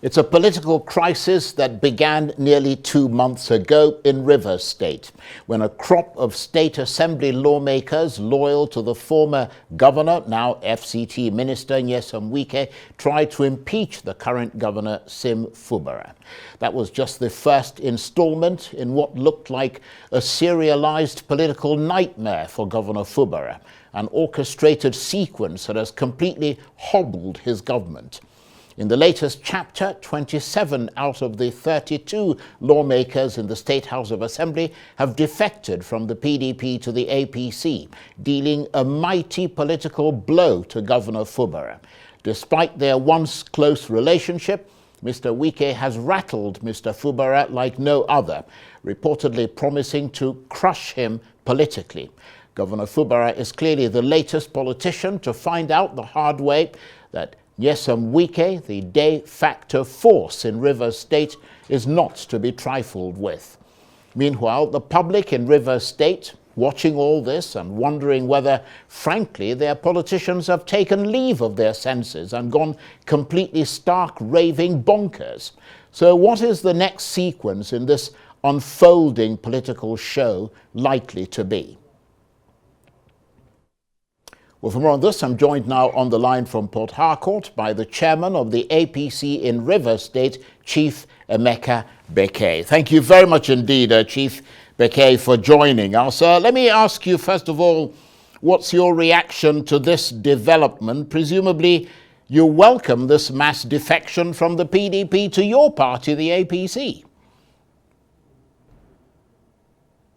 It's a political crisis that began nearly 2 months ago in Rivers State, when a crop of state assembly lawmakers loyal to the former governor, now FCT Minister Nyesom Wike, tried to impeach the current governor, Sim Fubara. That was just the first installment in what looked like a serialized political nightmare for Governor Fubara, an orchestrated sequence that has completely hobbled his government. In the latest chapter, 27 out of the 32 lawmakers in the State House of Assembly have defected from the PDP to the APC, dealing a mighty political blow to Governor Fubara. Despite their once close relationship, Mr. Wike has rattled Mr. Fubara like no other, reportedly promising to crush him politically. Governor Fubara is clearly the latest politician to find out the hard way that Nyesom Wike, the de facto force in Rivers State, is not to be trifled with. Meanwhile, the public in Rivers State, watching all this and wondering whether, frankly, their politicians have taken leave of their senses and gone completely stark raving bonkers. So what is the next sequence in this unfolding political show likely to be? Well, for more on this, I'm joined now on the line from Port Harcourt by the chairman of the APC in Rivers State, Chief Emeka Beke. Thank you very much indeed, Chief Beke, for joining us. Let me ask you, first of all, what's your reaction to this development? Presumably, you welcome this mass defection from the PDP to your party, the APC.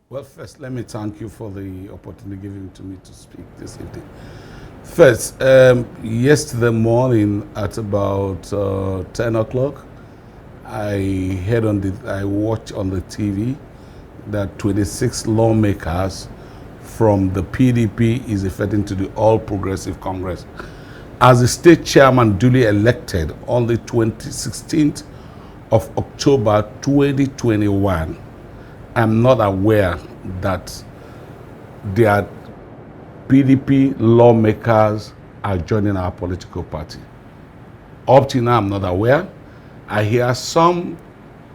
Well, first, let me thank you for the opportunity given to me to speak this evening. First, yesterday morning at about 10 o'clock, I watched on the TV that 26 lawmakers from the PDP is effecting to the All Progressive Congress. As the state chairman duly elected on the 16th of October 2021, I'm not aware that their PDP lawmakers are joining our political party. Up till now, I'm not aware. I hear some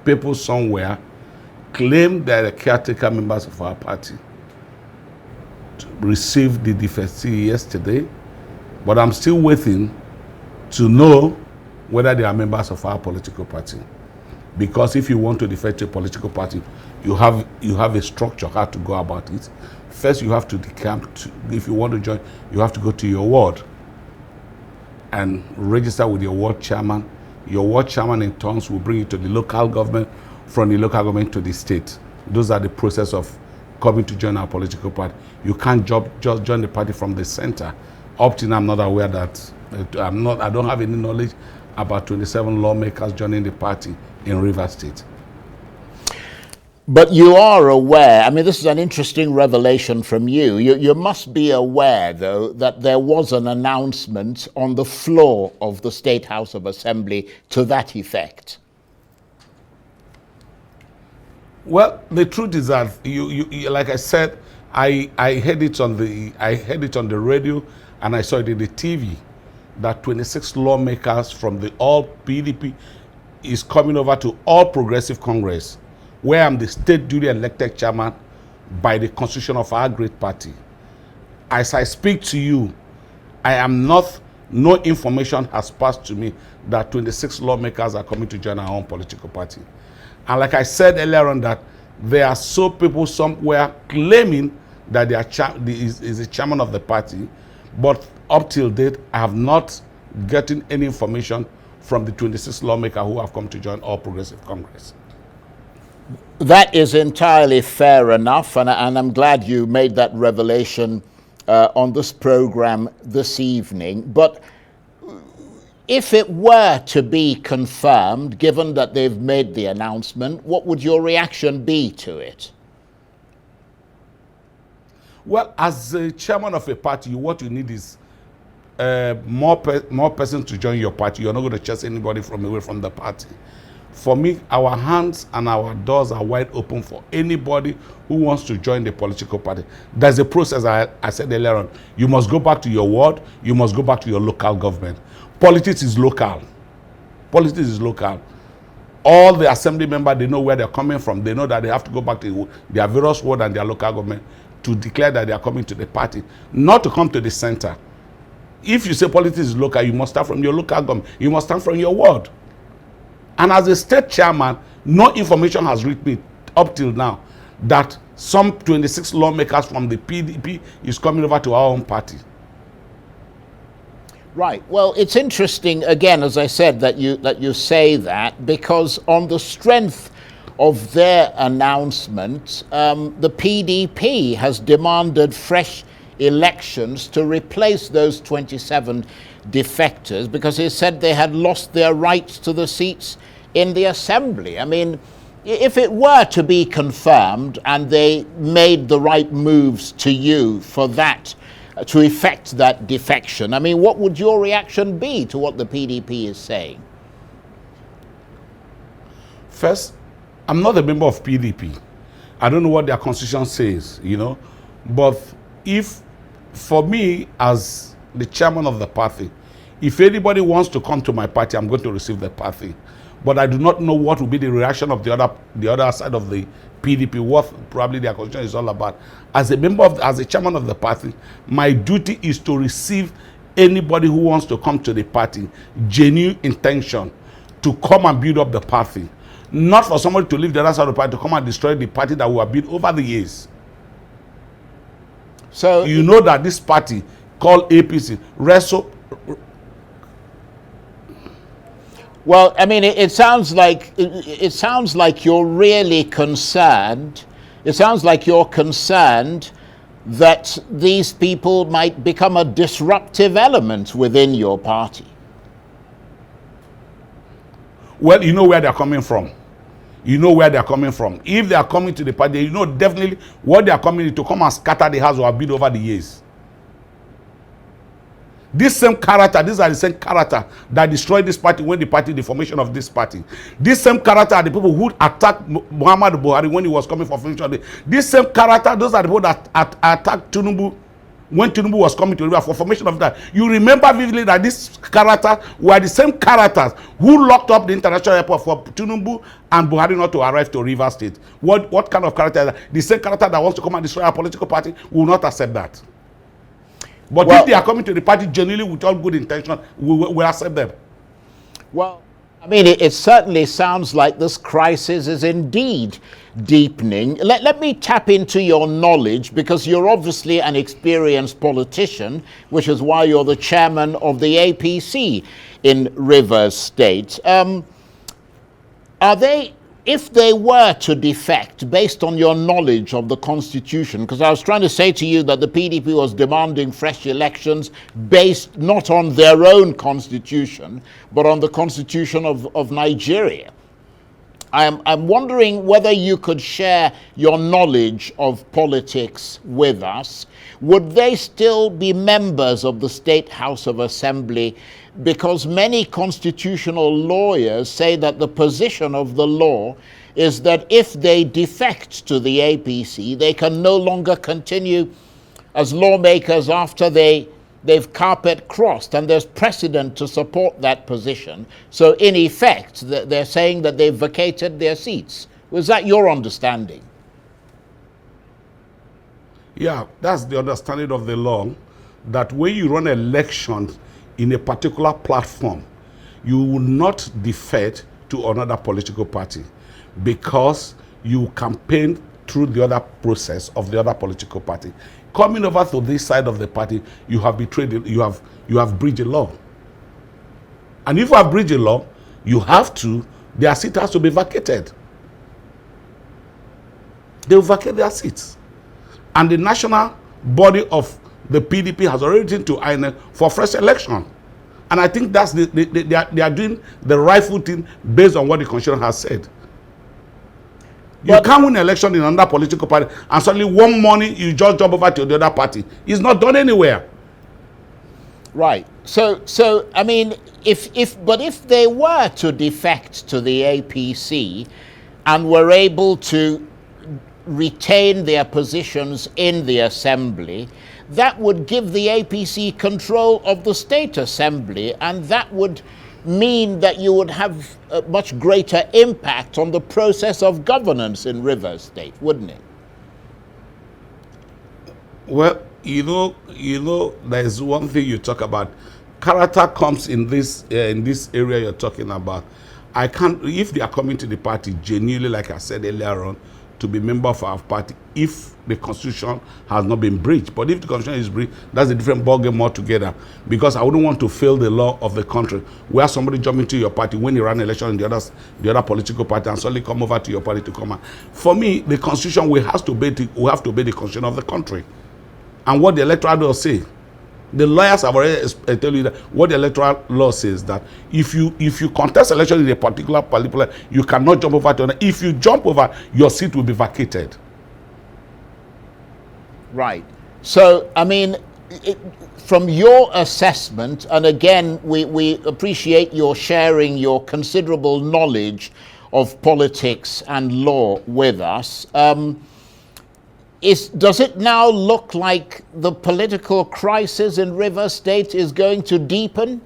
people somewhere claim they're the caretaker members of our party. Received the defected yesterday, but I'm still waiting to know whether they are members of our political party. Because if you want to defect a political party, you have a structure how to go about it. First, you have to decamp. If you want to join, you have to go to your ward and register with your ward chairman. Your ward chairman in turn will bring you to the local government, from the local government to the state. Those are the process of coming to join our political party. You can't just join the party from the center. Up to now, I'm not aware that I don't have any knowledge about 27 lawmakers joining the party in Rivers State. But you are aware, I mean, this is an interesting revelation from you. You must be aware, though, that there was an announcement on the floor of the State House of Assembly to that effect. Well, the truth is that, you like I said, I heard it on the radio and I saw it in the TV that 26 lawmakers from the All PDP is coming over to All Progressive Congress, where I'm the state duly elected chairman by the constitution of our great party. As I speak to you, no information has passed to me that 26 lawmakers are coming to join our own political party. And like I said earlier on, that there are some people somewhere claiming that they are is the chairman of the party, but up till date, I have not gotten any information from the 26 lawmakers who have come to join All Progressive Congress. That is entirely fair enough, and I'm glad you made that revelation on this program this evening. But if it were to be confirmed, given that they've made the announcement, what would your reaction be to it? Well, as the chairman of a party, what you need is more persons to join your party. You're not going to chase anybody away from the party. For me, our hands and our doors are wide open for anybody who wants to join the political party. There's a process, I said earlier on. You must go back to your ward. You must go back to your local government. Politics is local. politics is local. All the assembly members, they know where they're coming from. They know that they have to go back to their various ward and their local government to declare that they are coming to the party, not to come to the center. If you say politics is local, you must start from your local government. You must start from your ward. And as a state chairman, no information has reached me up till now that some 26 lawmakers from the PDP is coming over to our own party. Right. Well, it's interesting, again, as I said, that you say that, because on the strength of their announcement, the PDP has demanded fresh elections to replace those 27 defectors, because they said they had lost their rights to the seats in the assembly. I mean, if it were to be confirmed and they made the right moves to you for that, to effect that defection, I mean, what would your reaction be to what the PDP is saying? First, I'm not a member of PDP. I don't know what their constitution says, you know. But if, for me, as the chairman of the party, if anybody wants to come to my party, I'm going to receive the party. But I do not know what will be the reaction of the other side of the PDP, what probably their constitution is all about. As a member of, as a chairman of the party, my duty is to receive anybody who wants to come to the party, genuine intention to come and build up the party. Not for somebody to leave the other side of the party to come and destroy the party that we have built over the years. So you know that this party called APC wrestle. Well, I mean, it sounds like you're really concerned. It sounds like you're concerned that these people might become a disruptive element within your party. Well, you know where they're coming from. You know where they're coming from. If they are coming to the party, you know definitely what they are coming to come and scatter the house or build over the years. This same character, these are the same character that destroyed this party when the party, the formation of this party. This same character are the people who attacked Muhammad Buhari when he was coming for formation. This same character, those are the people that attacked Tinubu when Tinubu was coming to River for formation of that. You remember vividly that this character were the same characters who locked up the international airport for Tinubu and Buhari not to arrive to River State. What kind of character is that? The same character that wants to come and destroy our political party will not accept that. But well, if they are coming to the party genuinely with all good intention, we will accept them. Well, I mean, it certainly sounds like this crisis is indeed deepening. Let me tap into your knowledge, because you're obviously an experienced politician, which is why you're the chairman of the APC in Rivers State. Are they, if they were to defect, based on your knowledge of the Constitution, because I was trying to say to you that the PDP was demanding fresh elections based not on their own Constitution, but on the Constitution of Nigeria. I'm wondering whether you could share your knowledge of politics with us. Would they still be members of the State House of Assembly? Because many constitutional lawyers say that the position of the law is that if they defect to the APC, they can no longer continue as lawmakers after they've carpet crossed, and there's precedent to support that position. So in effect, they're saying that they've vacated their seats. Was that your understanding? Yeah, that's the understanding of the law, that when you run elections in a particular platform, you will not defect to another political party because you campaign through the other process of the other political party. Coming over to this side of the party, you have betrayed, you have breached the law. And if you have breached the law, you have to, their seat has to be vacated. They will vacate their seats. And the national body of the PDP has already written to INEC for fresh election. And I think that's they are doing the rightful thing based on what the Constitution has said. You can't win an election in another political party and suddenly one morning you just jump over to the other party. It's not done anywhere. Right. So I mean, if they were to defect to the APC and were able to retain their positions in the assembly, that would give the APC control of the state assembly, and that would mean that you would have a much greater impact on the process of governance in Rivers State, wouldn't it? Well, you know, there's one thing you talk about. Character comes in this area you're talking about. I can't, if they are coming to the party genuinely, like I said earlier on, to be member of our party, if the constitution has not been breached. But if the constitution is breached, that's a different ballgame altogether. Because I wouldn't want to fail the law of the country, where somebody jump into your party when you run an election in the other political party and suddenly come over to your party to come out. For me, the constitution, we have to obey the constitution of the country. And what the electoral law say, the lawyers have already tell you that what the electoral law says, that if you contest election in a particular, you cannot jump over to another. If you jump over, your seat will be vacated. Right. So, I mean, from your assessment, and again, we appreciate your sharing your considerable knowledge of politics and law with us. Does it now look like the political crisis in Rivers State is going to deepen?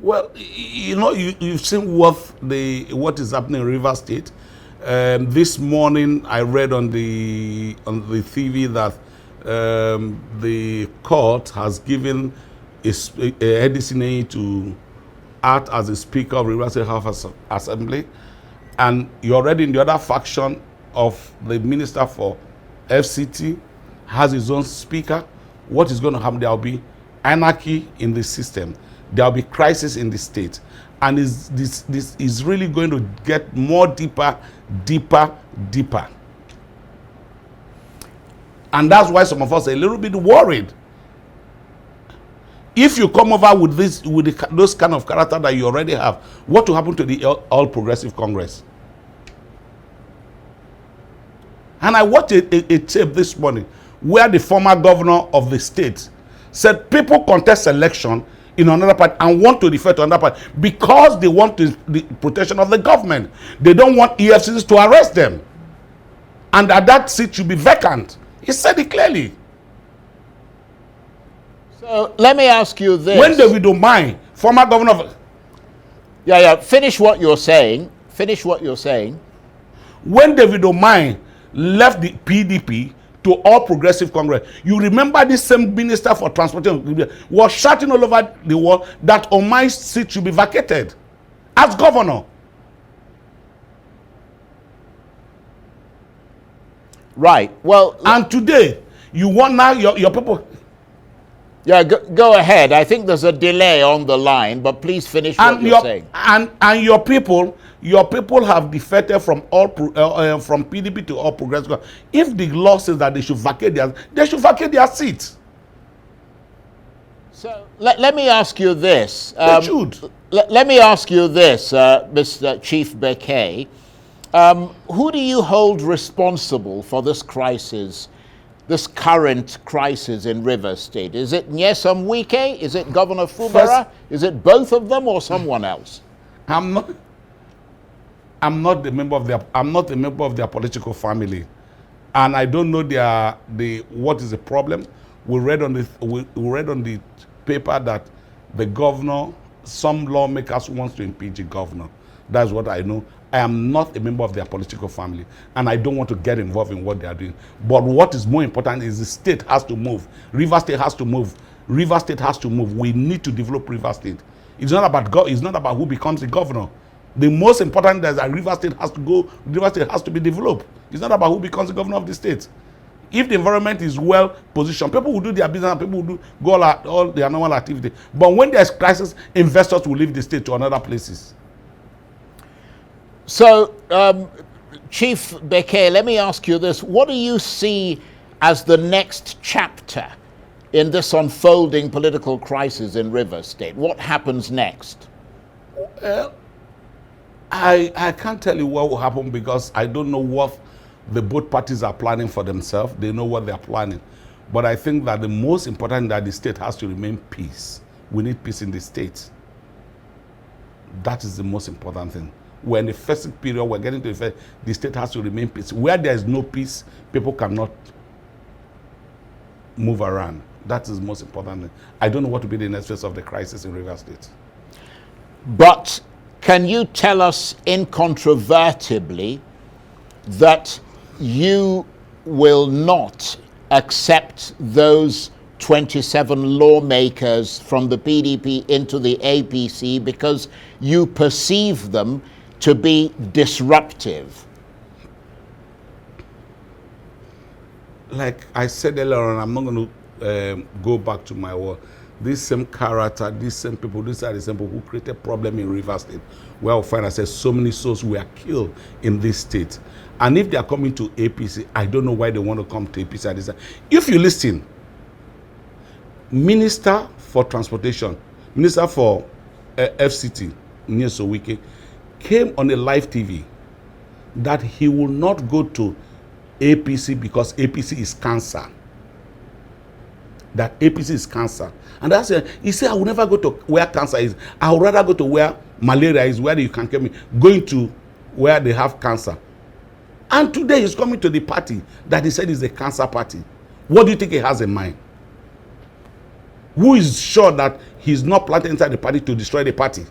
Well, you know, you've seen what is happening in Rivers State. This morning, I read on the TV that the court has given a Edison to act as the Speaker of Rivers State House Assembly. And you're already in the other faction of the Minister for FCT has his own speaker. What is going to happen? There will be anarchy in the system. There will be crisis in the state. And this is really going to get more deeper. And that's why some of us are a little bit worried. If you come over with those kind of character that you already have, what will happen to the All Progressive Congress? And I watched a tape this morning where the former governor of the state said people contest election in another party and want to defer to another party because they want the protection of the government. They don't want EFCCs to arrest them. And that seat should be vacant. He said it clearly. So let me ask you this. When David Umahi, former governor of... Finish what you're saying. Finish what you're saying. When David Umahi left the PDP to All Progressive Congress, you remember this same Minister for Transportation was shouting all over the world that Umahi's seat should be vacated as governor. Right. Well, and today, you want now your people... Yeah, go ahead. I think there's a delay on the line, but please finish what you're saying. And your people have defected from from PDP to All Progressive. If the law says that they should vacate their seats. So let me ask you this. They should. Let me ask you this, Mr. Chief Beke. Who do you hold responsible for this crisis? This current crisis in Rivers State? Is it Nyesom Wike? Is it Governor Fubara? Is it both of them or someone else? I'm not a member of their political family, and I don't know what is the problem. We read on the paper that the governor, some lawmakers wants to impeach the governor. That's what I know. I am not a member of their political family, and I don't want to get involved in what they are doing. But what is more important is the state has to move. Rivers State has to move. Rivers State has to move. We need to develop Rivers State. It's not about who becomes the governor. The most important is that Rivers State has to go. Rivers State has to be developed. It's not about who becomes the governor of the state. If the environment is well positioned, people will do their business and people will go all their normal activity. But when there's crisis, investors will leave the state to other places. So, Chief Beke, let me ask you this. What do you see as the next chapter in this unfolding political crisis in Rivers State? What happens next? Well, I can't tell you what will happen because I don't know what the both parties are planning for themselves. They know what they're planning. But I think that the most important that the state has to remain peace. We need peace in the state. That is the most important thing. We're in the festive period, we're getting to the state has to remain peace. Where there is no peace, people cannot move around. That is most important. I don't know what will be the next phase of the crisis in Rivers State. But can you tell us incontrovertibly that you will not accept those 27 lawmakers from the PDP into the APC because you perceive them to be disruptive? Like I said earlier on, I'm not going to go back to my word. This same character, these same people, these are the same people who created problem in Rivers State, where we find ourselves so many souls were killed in this state. And if they are coming to APC, I don't know why they want to come to APC at this time. If you listen, Minister for Transportation, Minister for FCT, Nyeso Wike, came on a live TV that he will not go to APC because APC is cancer. That APC is cancer. And that's it. He said, I will never go to where cancer is. I would rather go to where malaria is, where you can get me. Going to where they have cancer. And today he's coming to the party that he said is a cancer party. What do you think he has in mind? Who is sure that he's not planted inside the party to destroy the party?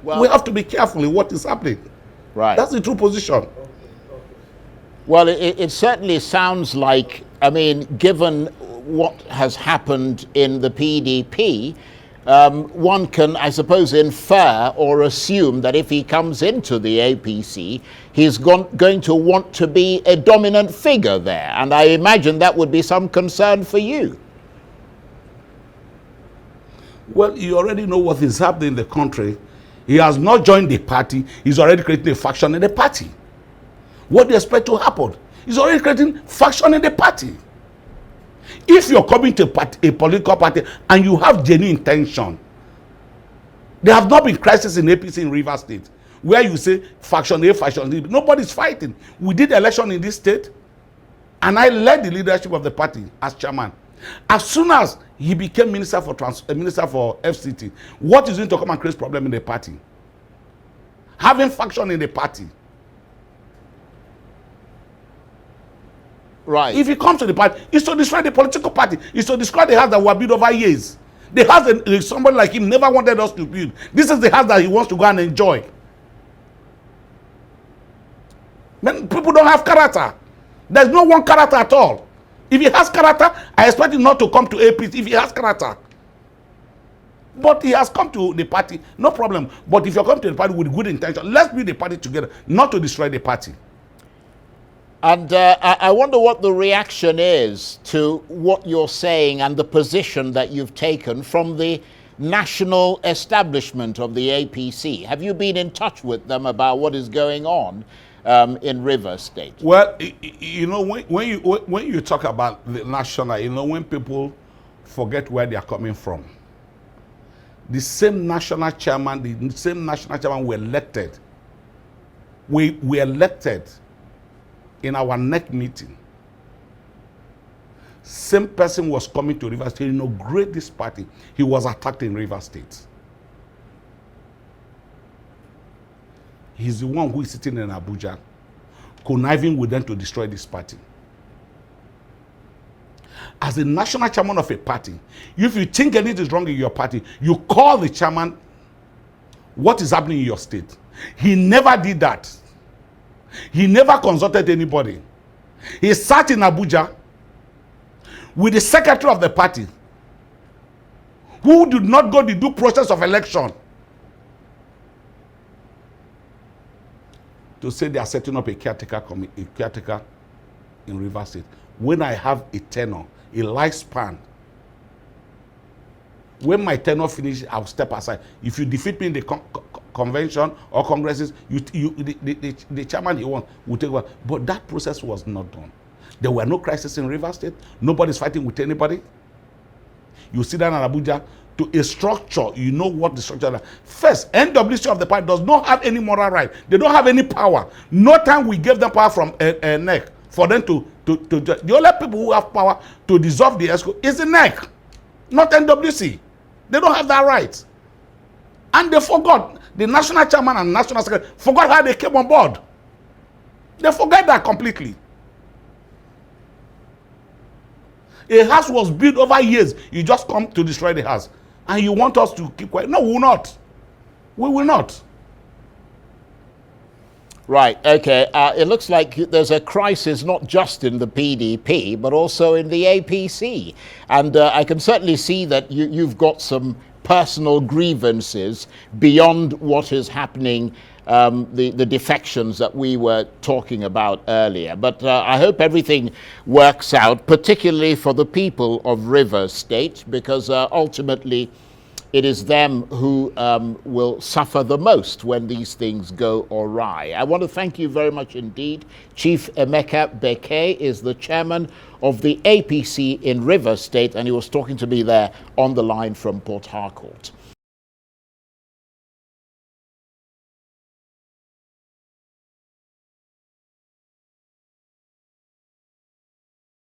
Well, we have to be careful in what is happening. Right. That's the true position. Well, it certainly sounds like, I mean, given what has happened in the PDP, one can, I suppose, infer or assume that if he comes into the APC, he's going to want to be a dominant figure there. And I imagine that would be some concern for you. Well, you already know what is happening in the country. He has not joined the party. He's already creating a faction in the party. What do you expect to happen? He's already creating faction in the party. If you're coming to a political party and you have genuine intention, there have not been crises in APC in Rivers State where you say faction A, faction B. Nobody's fighting. We did election in this state and I led the leadership of the party as chairman. As soon as he became minister for FCT, what is going to come and create problem in the party? Having faction in the party. Right. If he comes to the party, it's to destroy the political party. It's to destroy the house that were built over years. The house that somebody like him never wanted us to build. This is the house that he wants to go and enjoy. Man, people don't have character. There's no one character at all. If he has character, I expect him not to come to APC if he has character. But he has come to the party, no problem. But if you're coming to the party with good intention, let's build the party together, not to destroy the party. And I wonder what the reaction is to what you're saying and the position that you've taken from the national establishment of the APC. Have you been in touch with them about what is going on in Rivers State? Well, you know, when you talk about the national, you know, when people forget where they are coming from, the same national chairman were elected. We elected in our NEC meeting. Same person was coming to Rivers State, inaugurate this party. He was attacked in Rivers State. He's the one who is sitting in Abuja, conniving with them to destroy this party. As a national chairman of a party, if you think anything is wrong in your party, you call the chairman what is happening in your state. He never did that. He never consulted anybody. He sat in Abuja with the secretary of the party who did not go the due process of election to say they are setting up a caretaker in Rivers State. When I have a tenure, a lifespan, when my tenure finishes, I'll step aside. If you defeat me in the convention or congresses, the chairman you want will take over. But that process was not done. There were no crises in Rivers State. Nobody's fighting with anybody. You sit down in Abuja to a structure, you know what the structure is. First, NWC of the party does not have any moral right. They don't have any power. No time we gave them power from NEC for them to the only people who have power to dissolve the ESCO is the NEC, not NWC. They don't have that right. And they forgot, the national chairman and national secretary forgot how they came on board. They forgot that completely. A house was built over years. You just come to destroy the house. And you want us to keep quiet. No, we will not. We will not. Right, okay. It looks like there's a crisis not just in the PDP, but also in the APC. And I can certainly see that you've got some personal grievances beyond what is happening, the defections that we were talking about earlier. But I hope everything works out, particularly for the people of Rivers State, because ultimately it is them who will suffer the most when these things go awry. I want to thank you very much indeed. Chief Emeka Beke is the chairman of the APC in Rivers State, and he was talking to me there on the line from Port Harcourt.